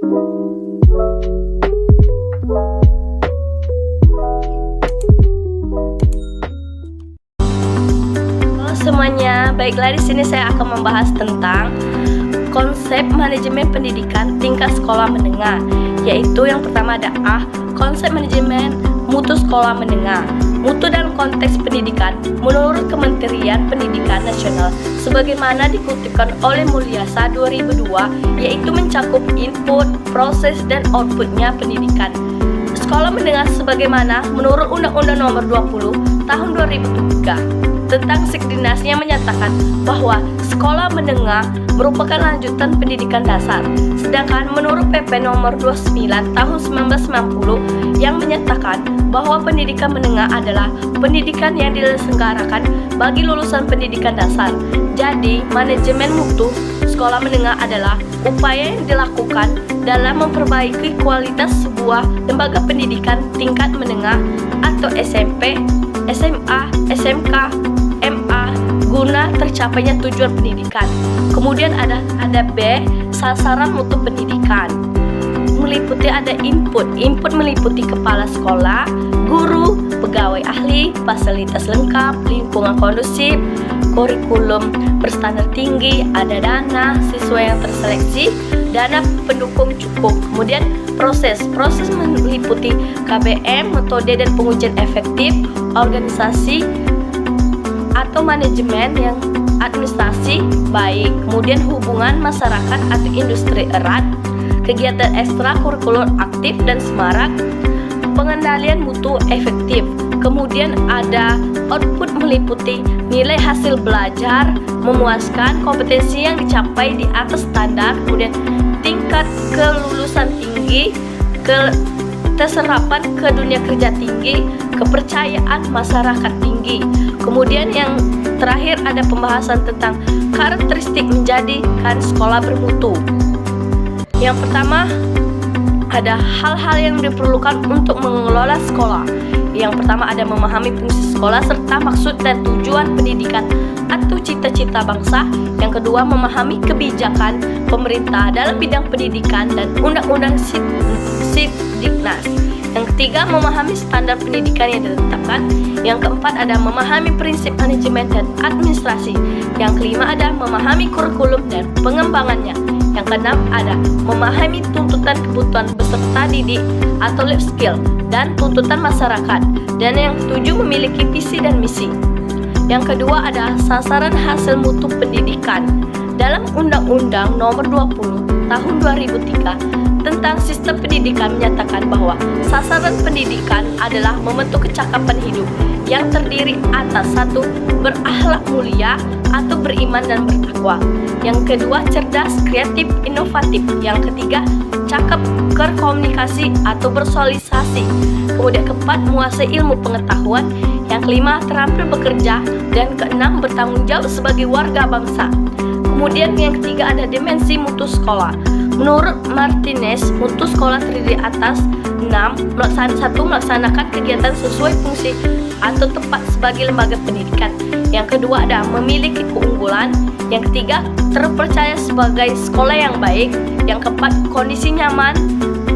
Halo semuanya, baiklah di sini saya akan membahas tentang konsep manajemen pendidikan tingkat sekolah menengah, yaitu yang pertama ada konsep manajemen mutu sekolah menengah. Mutu dalam konteks pendidikan menurut Kementerian Pendidikan Nasional sebagaimana dikutipkan oleh Mulyasa 2002, yaitu mencakup input, proses, dan outputnya pendidikan sekolah menengah sebagaimana menurut Undang-Undang Nomor 20 Tahun 2003 tentang Sekdinas yang menyatakan bahwa sekolah menengah merupakan lanjutan pendidikan dasar. Sedangkan menurut PP Nomor 29 Tahun 1990 yang menyatakan bahwa pendidikan menengah adalah pendidikan yang diselenggarakan bagi lulusan pendidikan dasar. Jadi, manajemen mutu sekolah menengah adalah upaya yang dilakukan dalam memperbaiki kualitas sebuah lembaga pendidikan tingkat menengah atau SMP, SMA, SMK, MA guna tercapainya tujuan pendidikan. Kemudian ada B, sasaran mutu pendidikan. Meliputi ada input meliputi kepala sekolah, guru, pegawai ahli, fasilitas lengkap, lingkungan kondusif, kurikulum berstandar tinggi, ada dana, siswa yang terseleksi, dana pendukung cukup. Kemudian proses meliputi KBM, metode dan pengujian efektif, organisasi atau manajemen yang administrasi baik, kemudian hubungan masyarakat atau industri erat, kegiatan ekstrakurikuler aktif dan semarak, pengendalian mutu efektif. Kemudian ada output meliputi nilai hasil belajar memuaskan, kompetensi yang dicapai di atas standar, kemudian tingkat kelulusan tinggi, keserapan ke dunia kerja tinggi, kepercayaan masyarakat tinggi. Kemudian yang terakhir ada pembahasan tentang karakteristik menjadikan sekolah bermutu. Yang pertama ada hal-hal yang diperlukan untuk mengelola sekolah. Yang pertama ada memahami fungsi sekolah serta maksud dan tujuan pendidikan atau cita-cita bangsa. Yang kedua memahami kebijakan pemerintah dalam bidang pendidikan dan undang-undang Sekdinas. Yang ketiga memahami standar pendidikan yang ditetapkan. Yang keempat ada memahami prinsip manajemen dan administrasi. Yang kelima ada memahami kurikulum dan pengembangannya. Yang keenam ada memahami tuntutan kebutuhan peserta didik atau life skill dan tuntutan masyarakat. Dan yang ketujuh memiliki visi dan misi. Yang kedua ada sasaran hasil mutu pendidikan. Dalam Undang-Undang Nomor 20 Tahun 2003 tentang sistem pendidikan menyatakan bahwa sasaran pendidikan adalah membentuk kecakapan hidup yang terdiri atas satu, berakhlak mulia atau beriman dan bertakwa. Yang kedua, cerdas, kreatif, inovatif. Yang ketiga, cakap, berkomunikasi atau bersosialisasi. Kemudian keempat, menguasai ilmu pengetahuan. Yang kelima, terampil bekerja. Dan keenam, bertanggung jawab sebagai warga bangsa. Kemudian yang ketiga ada dimensi mutu sekolah. Menurut Martinez, mutu sekolah terdiri atas 6. Melaksanakan kegiatan sesuai fungsi atau tepat sebagai lembaga pendidikan. Yang kedua ada memiliki keunggulan. Yang ketiga terpercaya sebagai sekolah yang baik. Yang keempat kondisi nyaman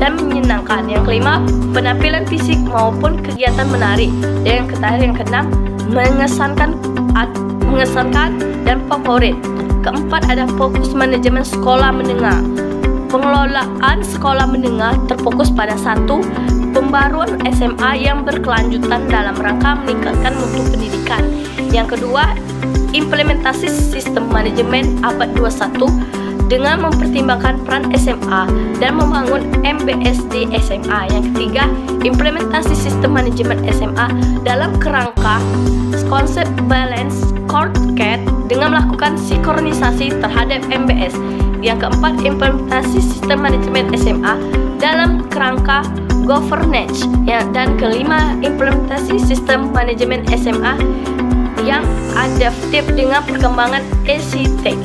dan menyenangkan. Yang kelima penampilan fisik maupun kegiatan menarik. Dan yang terakhir yang keenam mengesankan dan favorit. Keempat ada fokus manajemen sekolah menengah. Pengelolaan sekolah menengah terfokus pada satu, pembaruan SMA yang berkelanjutan dalam rangka meningkatkan mutu pendidikan. Yang kedua, implementasi sistem manajemen abad 21 dengan mempertimbangkan peran SMA dan membangun MBSD SMA. Yang ketiga, implementasi sistem manajemen SMA dalam kerangka konsep balance scorecard dengan melakukan sinkronisasi terhadap MBS. Yang keempat, implementasi sistem manajemen SMA dalam kerangka governance. Dan kelima, implementasi sistem manajemen SMA yang adaptif dengan perkembangan ICT.